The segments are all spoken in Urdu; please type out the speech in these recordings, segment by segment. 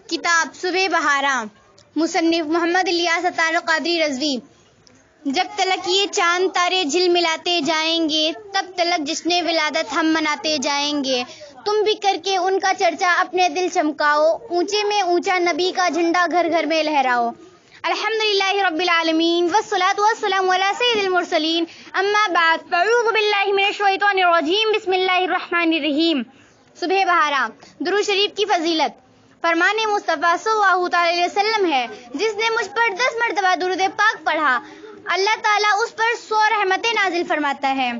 کتاب صبح بہارا، مصنف محمد الیاس عطار قادری رضوی۔ جب تلک یہ چاند تارے جھل ملاتے جائیں گے، تب تلک جشن ولادت ہم مناتے جائیں گے۔ تم بھی کر کے ان کا چرچا اپنے دل چمکاؤ، اونچے میں اونچا نبی کا جھنڈا گھر گھر میں لہراؤ۔ الحمدللہ رب العالمین والصلاة والسلام علی سید المرسلین، اما بعد فاعوذ باللہ من الشیطان الرجیم، بسم اللہ الرحمن الرحیم۔ صبح بہارا، درود شریف کی فضیلت۔ فرمان مصطفیٰ صلی اللہ تعالی علیہ وسلم ہے، جس نے مجھ پر 10 مرتبہ درود پاک پڑھا، اللہ تعالیٰ اس پر 100 رحمتیں نازل فرماتا ہے۔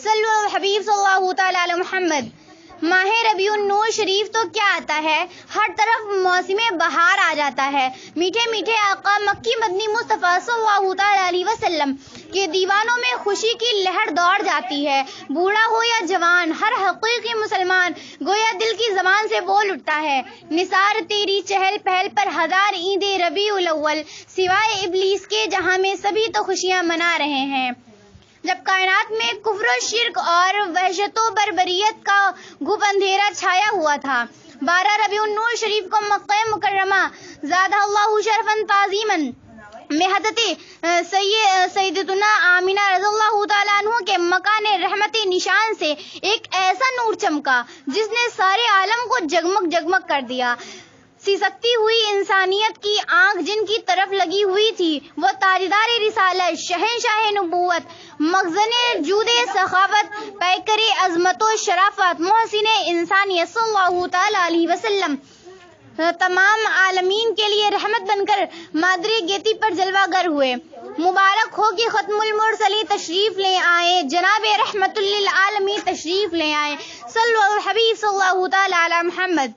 صلو علی الحبیب صلی اللہ تعالی علی محمد۔ ماہ ربیع النور شریف تو کیا آتا ہے، ہر طرف موسم بہار آ جاتا ہے۔ میٹھے میٹھے آقا مکی مدنی مصطفیٰ صلی اللہ تعالی علیہ وسلم کے دیوانوں میں خوشی کی لہر دوڑ جاتی ہے۔ بوڑھا ہو یا جوان، ہر حقیقی مسلمان گویا دل کی زبان سے بول اٹھتا ہے، نثار تیری چہل پہل پر ہزار عید ربیع الاول، سوائے ابلیس کے جہاں میں سبھی تو خوشیاں منا رہے ہیں۔ جب کائنات میں کفر و شرک اور وحشت و بربریت کا گھپ اندھیرا چھایا ہوا تھا، 12 ربیع النور شریف کو مکہ مکرمہ زادہ اللہ شرفاً تعظیماً میں حضرت سیدتنا آمینہ رضی اللہ تعالیٰ عنہ کے مکان رحمت نشان سے ایک ایسا نور چمکا جس نے سارے عالم کو جگمگ جگمگ کر دیا۔ سسکتی ہوئی انسانیت کی آنکھ جن کی طرف لگی ہوئی تھی، وہ تاجدار رسالت، شہنشاہ نبوت، مخزن جود سخاوت، پیکر عظمت و شرافت، محسن انسانیت صلی اللہ تعالی علیہ وسلم تمام عالمین کے لیے رحمت بن کر مادری گیتی پر جلوہ گر ہوئے۔ مبارک ہو کہ ختم المرسلین تشریف لے آئے، جناب رحمت للعالمین تشریف لے آئے۔ صلو علی الحبیب صلی اللہ تعالی علی محمد۔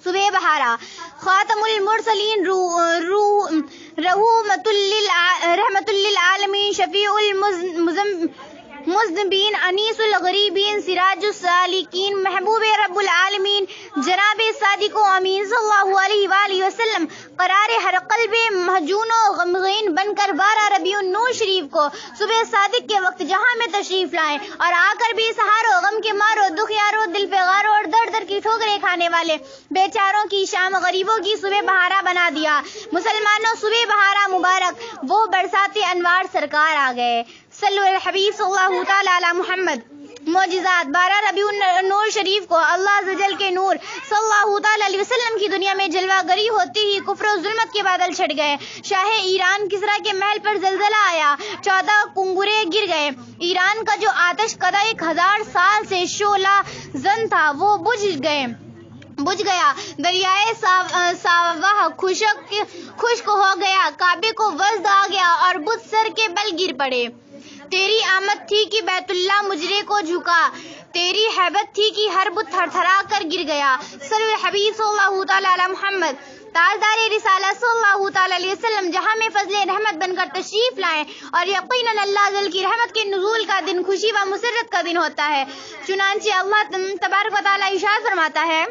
صبح بہارا، خاتم المرسلین رحمت للعالمین، شفیع المذنبین، انیس الغریبین، سراج السالکین، محبوب رب العالمین، جناب صادق و امین صلی اللہ علیہ وآلہ وسلم قرار ہر قلب محزون و غمگین بن کر 12 ربیع النور شریف کو صبح صادق کے وقت جہاں میں تشریف لائے، اور آ کر بھی سہارو، غم کے مارو، دکھیارو، دل پہ غارو اور در در کی ٹھوکریں کھانے والے بیچاروں کی شام، غریبوں کی صبح بہارا بنا دیا۔ مسلمانوں، صبح بہارا مبارک، وہ برسات انوار سرکار آ گئے۔ صلو علی الحبیب صلی اللہ تعالی علی محمد۔ معجزات، 12 ربیع النور شریف کو اللہ عز و جل کے نور صلی اللہ تعالی علیہ وسلم کی دنیا میں جلوہ گری ہوتی ہی کفر و ظلمت کے بادل چھٹ گئے۔ شاہ ایران کسریٰ کے محل پر زلزلہ آیا، 14 کنگرے گر گئے۔ ایران کا جو آتش کدہ 1000 سال سے شعلہ زن تھا، وہ بجھ گیا۔ دریائے ساواہ خشک ہو گیا، کعبے کو وزد آ گیا اور بت سر کے بل گر پڑے۔ تیری آمد تھی کہ بیت اللہ مجرے کو جھکا، تیری ہیبت تھی کہ ہر بت تھر تھرا کر گر گیا۔ صلی اللہ حبیب صلی اللہ تعالی علی محمد۔ تاجدار رسالت صلی اللہ تعالی علیہ وسلم جہاں میں فضل رحمت بن کر تشریف لائیں، اور یقیناً اللہ جل کی رحمت کے نزول کا دن خوشی و مسرت کا دن ہوتا ہے۔ چنانچہ اللہ تبارک و تعالی ارشاد فرماتا ہے،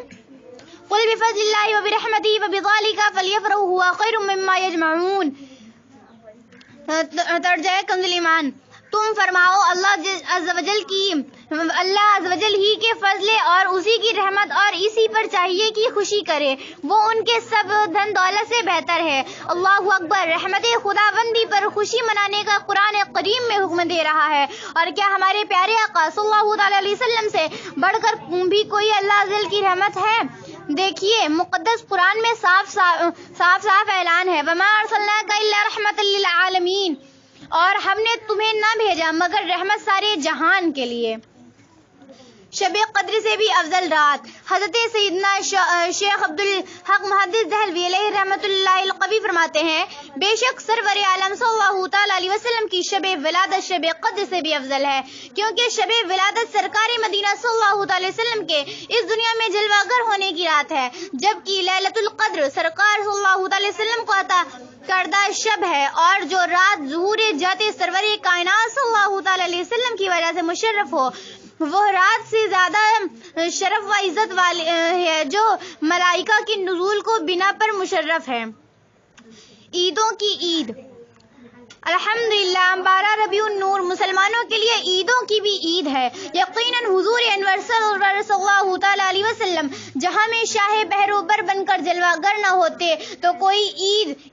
قل بفضل اللہ وبرحمتہ فبذلک فلیفرحوا ھوا خیر مما یجمعون۔ ترجمہ کنز ایمان۔ تم فرماؤ اللہ عز و جل ہی کے فضل اور اسی کی رحمت، اور اسی پر چاہیے کہ خوشی کرے، وہ ان کے سب دھن دولت سے بہتر ہے۔ اللہ اکبر۔ رحمت خداوندی پر خوشی منانے کا قرآن کریم میں حکم دے رہا ہے، اور کیا ہمارے پیارے آقا صلی اللہ تعالی علیہ وسلم سے بڑھ کر بھی کوئی اللہ عز و جل کی رحمت ہے؟ دیکھیے، مقدس قرآن میں صاف اعلان ہے، وَمَا أَرْسَلْنَاكَ إِلَّا رَحْمَةً لِّلْعَالَمِينَ، اور ہم نے تمہیں نہ بھیجا مگر رحمت سارے جہان کے لیے۔ شب قدر سے بھی افضل رات۔ حضرت سیدنا شیخ عبدالحق محدث دہلوی علیہ رحمۃ اللہ القوی فرماتے ہیں، بے شک سرور عالم صلی اللہ تعالی علیہ وسلم کی شب ولادت شب قدر سے بھی افضل ہے، کیونکہ شب ولادت سرکار مدینہ صلی اللہ تعالی وسلم کے اس دنیا میں جلوہ گر ہونے کی رات ہے، جبکہ لیلۃ القدر سرکار صلی اللہ تعالی وسلم کو عطا کردہ شب ہے، اور جو رات ظہور جاتے سرور کائنات صلی اللہ تعالی علیہ وسلم کی وجہ سے مشرف ہو، وہ رات سے زیادہ شرف و عزت والی ہے، جو ملائکہ کے نزول کو بنا پر مشرف ہے۔ عیدوں کی عید۔ الحمدللہ 12 ربیع النور مسلمانوں کے لیے عیدوں کی بھی عید ہے۔ یقیناً حضور انور صلی اللہ تعالی علیہ وسلم جہاں میں شاہ بہروبر بن کر جلوہ گر نہ ہوتے تو کوئی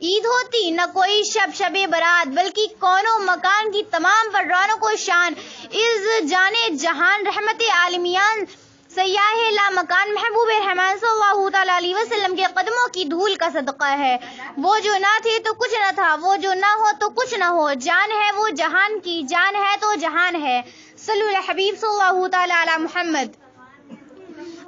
عید ہوتی، نہ کوئی شب برات، بلکہ کون و مکان کی تمام پر رونق و شان از جانے جہان رحمت عالمیان سیاہ لا مکان محبوب رحمان صلی اللہ تعالی علیہ وسلم کے قدموں کی دھول کا صدقہ ہے۔ وہ جو نہ تھے تو کچھ نہ تھا، وہ جو نہ ہو تو کچھ نہ ہو، جان ہے وہ جہان کی، جان ہے تو جہان ہے۔ صلو علی حبیب صلی اللہ تعالی علی محمد۔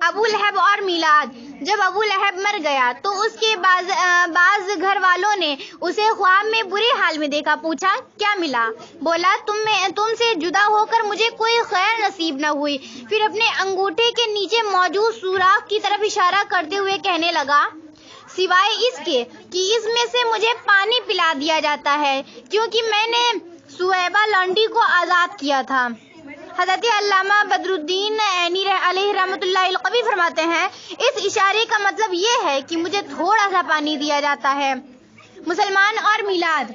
ابو لہب اور میلاد۔ جب ابو لہب مر گیا تو اس کے بعض گھر والوں نے اسے خواب میں برے حال میں دیکھا۔ پوچھا کیا ملا؟ بولا تم سے جدا ہو کر مجھے کوئی خیر نصیب نہ ہوئی۔ پھر اپنے انگوٹھے کے نیچے موجود سوراخ کی طرف اشارہ کرتے ہوئے کہنے لگا، سوائے اس کے کہ اس میں سے مجھے پانی پلا دیا جاتا ہے، کیونکہ میں نے سویبہ لانڈی کو آزاد کیا تھا۔ حضرت علامہ بدر الدین عینی علیہ رحمۃ اللہ القوی فرماتے ہیں، اس اشارے کا مطلب یہ ہے کہ مجھے تھوڑا سا پانی دیا جاتا ہے۔ مسلمان اور میلاد۔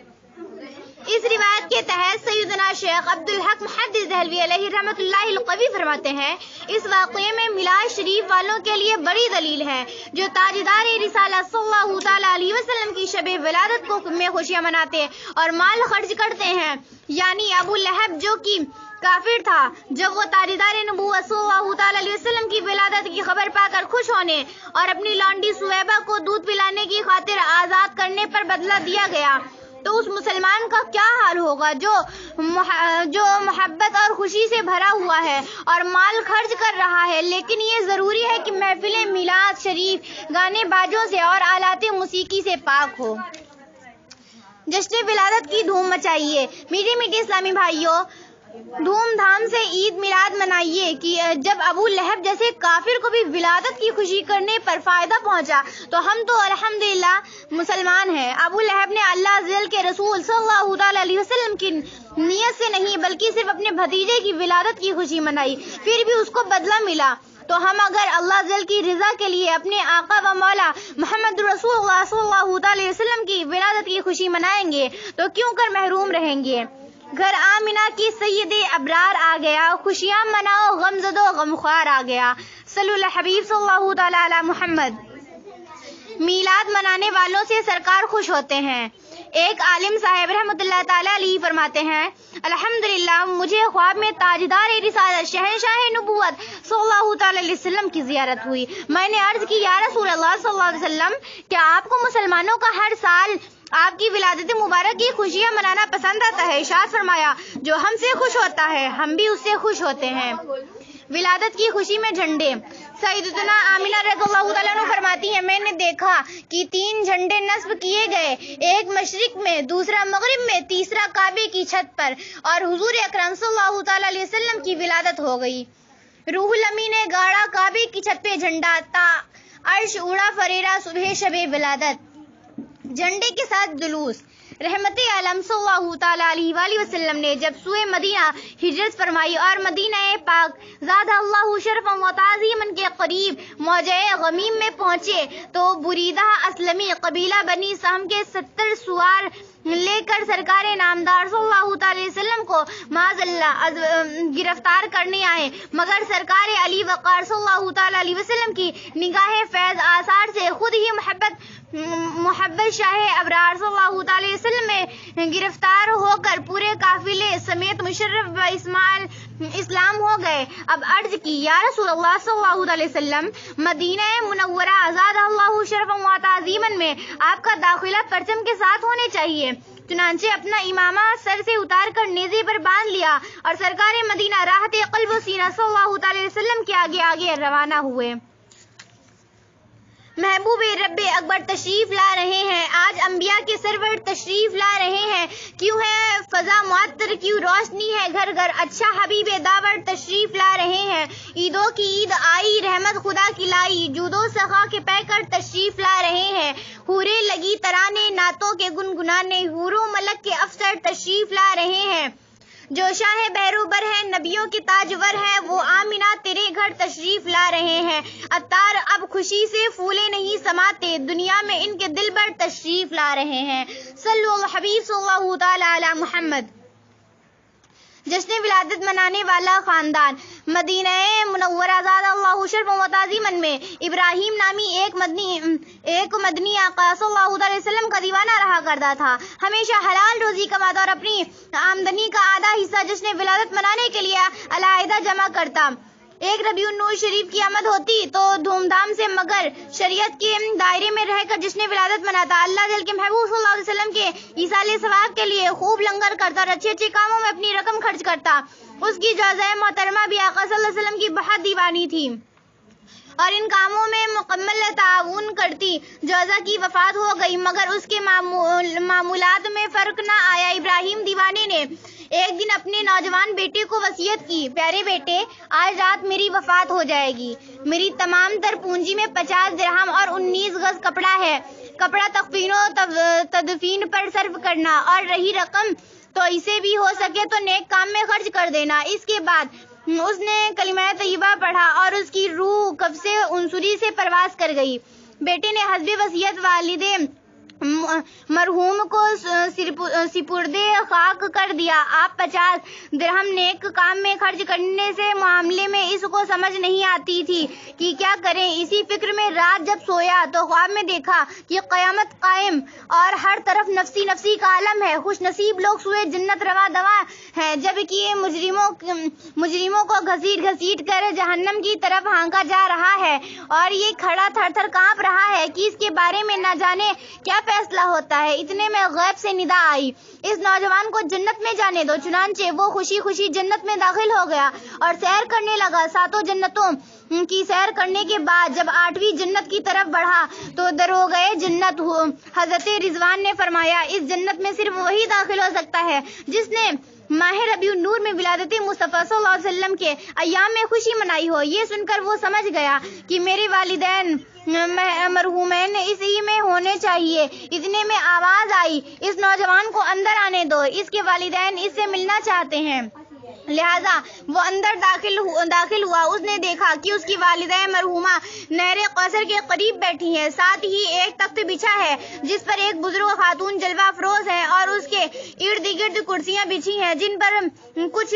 اس روایت کے تحت سیدنا شیخ عبدالحق محدث دہلوی علیہ رحمۃ اللہ القوی فرماتے ہیں، اس واقعے میں میلاد شریف والوں کے لیے بڑی دلیل ہے، جو تاجدار رسالہ صلی اللہ تعالی علیہ وسلم کی شب ولادت کو میں خوشیاں مناتے اور مال خرچ کرتے ہیں۔ یعنی ابو لہب جو کہ کافر تھا، جب وہ تاجدار نبوت صلی اللہ تعالی علیہ وسلم کی ولادت کی خبر پا کر خوش ہونے اور اپنی لانڈی سویبہ کو دودھ پلانے کی خاطر آزاد کرنے پر بدلہ دیا گیا، تو اس مسلمان کا کیا حال ہوگا جو محبت اور خوشی سے بھرا ہوا ہے اور مال خرچ کر رہا ہے، لیکن یہ ضروری ہے کہ محفل میلاد شریف گانے باجوں سے اور آلات موسیقی سے پاک ہو۔ جشن ولادت کی دھوم مچائیے۔ میٹھے اسلامی بھائیوں، دھوم دھام سے عید میلاد منائیے کہ جب ابو لہب جیسے کافر کو بھی ولادت کی خوشی کرنے پر فائدہ پہنچا تو ہم تو الحمدللہ مسلمان ہیں۔ ابو لہب نے اللہ عز و جل کے رسول صلی اللہ تعالی علیہ وسلم کی نیت سے نہیں بلکہ صرف اپنے بھتیجے کی ولادت کی خوشی منائی، پھر بھی اس کو بدلہ ملا۔ تو ہم اگر اللہ عز و جل کی رضا کے لیے اپنے آقا و مولا محمد رسول اللہ صلی اللہ تعالی وسلم کی ولادت کی خوشی منائیں گے تو کیوں کر محروم رہیں گے۔ گھر آمنہ کی سید ابرار آ گیا، خوشیاں مناؤ غم زدو غمخوار آ گیا۔ صلی اللہ حبیب صلی اللہ تعالی علی محمد۔ میلاد منانے والوں سے سرکار خوش ہوتے ہیں۔ ایک عالم صاحب رحمۃ اللہ تعالی علیہ فرماتے ہیں، الحمدللہ مجھے خواب میں تاجدار رسالت شہنشاہ نبوت صلی اللہ تعالی علیہ وسلم کی زیارت ہوئی۔ میں نے عرض کی، یا رسول اللہ صلی اللہ علیہ وسلم، کیا آپ کو مسلمانوں کا ہر سال آپ کی ولادت مبارک کی خوشیاں منانا پسند آتا ہے؟ ارشاد فرمایا، جو ہم سے خوش ہوتا ہے ہم بھی اس سے خوش ہوتے ہیں۔ ولادت کی خوشی میں جھنڈے۔ سیدتنا آمنہ رضی اللہ تعالیٰ عنہ فرماتی ہیں، میں نے دیکھا کہ 3 جھنڈے نصب کیے گئے، ایک مشرق میں، دوسرا مغرب میں، تیسرا کعبے کی چھت پر، اور حضور اکرم صلی اللہ تعالی علیہ وسلم کی ولادت ہو گئی۔ روح الامین نے گاڑا کعبے کی چھت پہ جھنڈا، تا عرش اڑا فریرا صبح شب ولادت۔ جھنڈے کے ساتھ جلوس۔ رحمت عالم صلی اللہ تعالی علیہ وآلہ وسلم نے جب سوئے مدینہ ہجرت فرمائی اور مدینہ پاک زادہ اللہ شرفا و تعظیما کے قریب موجہ غمیم میں پہنچے تو بریدہ اسلمی قبیلہ بنی سہم کے 70 سوار لے کر سرکار نامدار صلی اللہ تعالی وسلم کو معاذ اللہ گرفتار کرنے آئے، مگر سرکار علی وقار صلی اللہ تعالی علیہ وسلم کی نگاہ فیض آثار سے خود ہی محبت شاہ ابرار صلی اللہ تعالی وسلم میں گرفتار ہو کر پورے قافلے سمیت مشرف اسلام ہو گئے۔ اب عرض کی، یا رسول اللہ صلی اللہ علیہ وسلم، مدینہ منورہ زادہ اللہ شرفا و تعظیما میں آپ کا داخلہ پرچم کے ساتھ ہونے چاہیے۔ چنانچہ اپنا امامہ سر سے اتار کر نیزے پر باندھ لیا اور سرکار مدینہ راحت قلب و سینہ صلی اللہ تعالی وسلم کے آگے آگے روانہ ہوئے۔ محبوب رب اکبر تشریف لا رہے ہیں، آج انبیاء کے سرور تشریف لا رہے ہیں، کیوں ہے فضا معطر، کیوں روشنی ہے گھر گھر، اچھا حبیب داور تشریف لا رہے ہیں۔ عیدوں کی عید آئی، رحمت خدا کی لائی، جود و سخا کے پیکر تشریف لا رہے ہیں۔ حورے لگی ترانے نعتوں کے گنگنانے، حور و ملک کے افسر تشریف لا رہے ہیں۔ جو شاہ بہروبر ہے نبیوں کے تاجور ہے، وہ آمینہ تیرے گھر تشریف لا رہے ہیں۔ عطار اب خوشی سے پھولے نہیں سماتے، دنیا میں ان کے دل بھر تشریف لا رہے ہیں۔ صلو علی حبیب صلی اللہ تعالی علی محمد۔ جشن ولادت منانے والا خاندان۔ مدینہ منورہ زاد اللہ شرف و تعظیماً میں ابراہیم نامی ایک مدنی آقا صلی اللہ علیہ وسلم کا دیوانہ رہا کرتا تھا۔ ہمیشہ حلال روزی کماتا اور اپنی آمدنی کا آدھا حصہ جشن ولادت منانے کے لیے علیحدہ جمع کرتا۔ ایک ربیع النور شریف کی آمد ہوتی تو دھوم دھام سے مگر شریعت کے دائرے میں رہ کر جشن ولادت مناتا۔ اللہ جل کے محبوب صلی اللہ علیہ وسلم کے ایصال ثواب کے لیے خوب لنگر کرتا اور اچھے کاموں میں اپنی رقم خرچ کرتا۔ اس کی جوزہ محترمہ بھی آقا صلی اللہ علیہ وسلم کی بہت دیوانی تھی اور ان کاموں میں مکمل تعاون کرتی۔ جوزہ کی وفات ہو گئی مگر اس کے معمولات میں فرق نہ آیا۔ ابراہیم دیوانے نے ایک دن اپنے نوجوان بیٹے کو وصیت کی، پیارے بیٹے، آج رات میری وفات ہو جائے گی، میری تمام تر پونجی میں 50 درہم اور 19 گز کپڑا ہے، کپڑا تکفین و تدفین پر صرف کرنا، اور رہی رقم تو اسے بھی ہو سکے تو نیک کام میں خرچ کر دینا۔ اس کے بعد اس نے کلمہ طیبہ پڑھا اور اس کی روح قبض عنصری سے پرواز کر گئی۔ بیٹے نے حسب وصیت والد مرحوم کو سپرد خاک کر دیا۔ آپ 50 درہم نیک کام میں خرچ کرنے سے معاملے میں اس کو سمجھ نہیں آتی تھی کہ کیا کریں۔ اسی فکر میں رات جب سویا تو خواب میں دیکھا کہ قیامت قائم اور ہر طرف نفسی نفسی کا عالم ہے، خوش نصیب لوگ سوئے جنت رواں دواں ہیں، جبکہ مجرموں کو گھسیٹ گھسیٹ کر جہنم کی طرف ہانکا جا رہا ہے، اور یہ کھڑا تھر تھر کانپ رہا ہے کہ اس کے بارے میں نہ جانے کیا فیصلہ ہوتا ہے۔ اتنے میں غیب سے ندا آئی، اس نوجوان کو جنت میں جانے دو۔ چنانچہ وہ خوشی خوشی جنت میں داخل ہو گیا اور سیر کرنے لگا۔ 7 جنتوں کی سیر کرنے کے بعد جب 8ویں جنت کی طرف بڑھا تو دروغے جنت حضرت رضوان نے فرمایا، اس جنت میں صرف وہی داخل ہو سکتا ہے جس نے ماہ ربیع النور میں ولادت مصطفیٰ صلی اللہ علیہ وسلم کے ایام میں خوشی منائی ہو۔ یہ سن کر وہ سمجھ گیا کہ میرے والدین مرحومین اسی میں ہونے چاہیے۔ اتنے میں آواز آئی، اس نوجوان کو اندر آنے دو، اس کے والدین اس سے ملنا چاہتے ہیں۔ لہذا وہ اندر داخل ہوا۔ اس نے دیکھا کہ اس کی والدہ مرحومہ نہر کوثر کے قریب بیٹھی ہیں، ساتھ ہی ایک تخت بچھا ہے جس پر ایک بزرگ خاتون جلوہ افروز ہے اور اس کے ارد گرد کرسیاں بچھی ہیں جن پر کچھ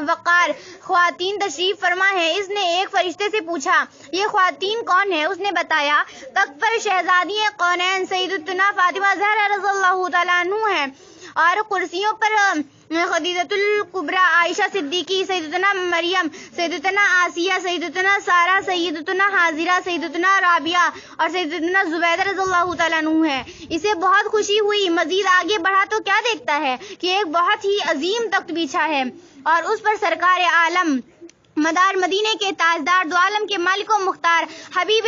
وقار خواتین تشریف فرما ہیں۔ اس نے ایک فرشتے سے پوچھا، یہ خواتین کون ہیں؟ اس نے بتایا، تخت پر شہزادی کونین سیدتنا فاطمہ زہرا رضی اللہ تعالیٰ عنہ ہیں، اور کرسیوں پر خدیجۃ الکبری، عائشہ صدیقی، سیدتنا مریم، سیدتنا آسیہ، سیدتنا سارہ، سیدتنا حاضرہ، سیدتنا رابعہ اور سیدتنا زبیدہ رضی اللہ تعالیٰ عنہ ہیں۔ اسے بہت خوشی ہوئی۔ مزید آگے بڑھا تو کیا دیکھتا ہے کہ ایک بہت ہی عظیم تخت بچھا ہے اور اس پر سرکار عالم مدار مدینے کے تاجدار، دو عالم کے مالک و مختار، حبیب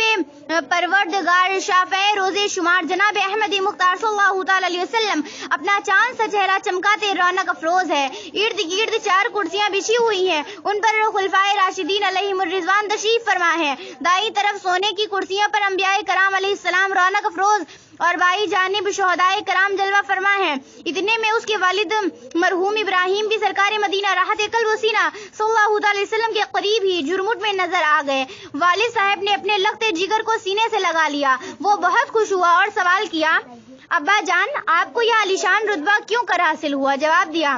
پروردگار، شافع روز شمار جناب احمد مختار صلی اللہ تعالی علیہ وسلم اپنا چاند سا چہرہ چمکاتے رونق افروز ہے۔ ارد گرد 4 کرسیاں بچھی ہوئی ہیں، ان پر خلفائے راشدین علیہم الرضوان تشریف فرما ہے۔ دائیں طرف سونے کی کرسیوں پر انبیاء کرام علیہ السلام رونق افروز اور بائیں جانب شہدائے کرام جلوہ فرما ہیں۔ اتنے میں اس کے والد مرحوم ابراہیم بھی سرکار مدینہ راحت قلب و سینہ صلی اللہ علیہ وسلم کے قریب ہی جھرمٹ میں نظر آ گئے۔ والد صاحب نے اپنے لخت جگر کو سینے سے لگا لیا۔ وہ بہت خوش ہوا اور سوال کیا، ابا جان، آپ کو یہ عالیشان رتبہ کیوں کر حاصل ہوا؟ جواب دیا،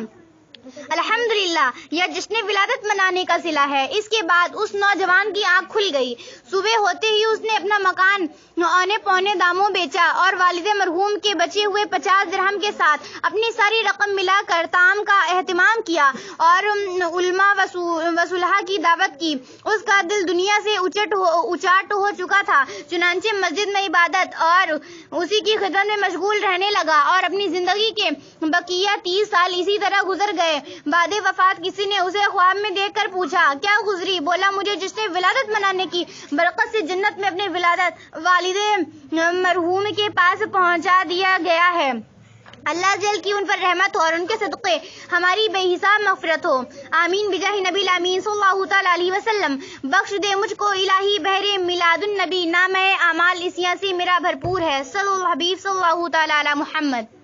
الحمدللہ، یہ جشن ولادت منانے کا صلہ ہے۔ اس کے بعد اس نوجوان کی آنکھ کھل گئی۔ صبح ہوتے ہی اس نے اپنا مکان اونے پونے داموں بیچا اور والد مرحوم کے بچے ہوئے 50 درہم کے ساتھ اپنی ساری رقم ملا کر طعام کا اہتمام کیا اور علماء وصلحاء کی دعوت کی۔ اس کا دل دنیا سے اچاٹ ہو چکا تھا، چنانچہ مسجد میں عبادت اور اسی کی خدمت میں مشغول رہنے لگا اور اپنی زندگی کے بقیہ 30 سال اسی طرح گزر گئے۔ بعد وفات کسی نے اسے خواب میں دیکھ کر پوچھا، کیا گزری؟ بولا، مجھے جشن ولادت منانے کی برکت سے جنت میں اپنے والد مرحوم کے پاس پہنچا دیا گیا ہے۔ اللہ جل کی ان پر رحمت ہو اور ان کے صدقے ہماری بے حساب مغفرت ہو، آمین بجاہ نبی الامین صلی اللہ تعالی علیہ وسلم۔ بخش دے مجھ کو الہی بحر میلاد النبی، نامہ اعمال اسیاں سے میرا بھرپور ہے۔ صلی اللہ حبیب صلی اللہ تعالی علی محمد۔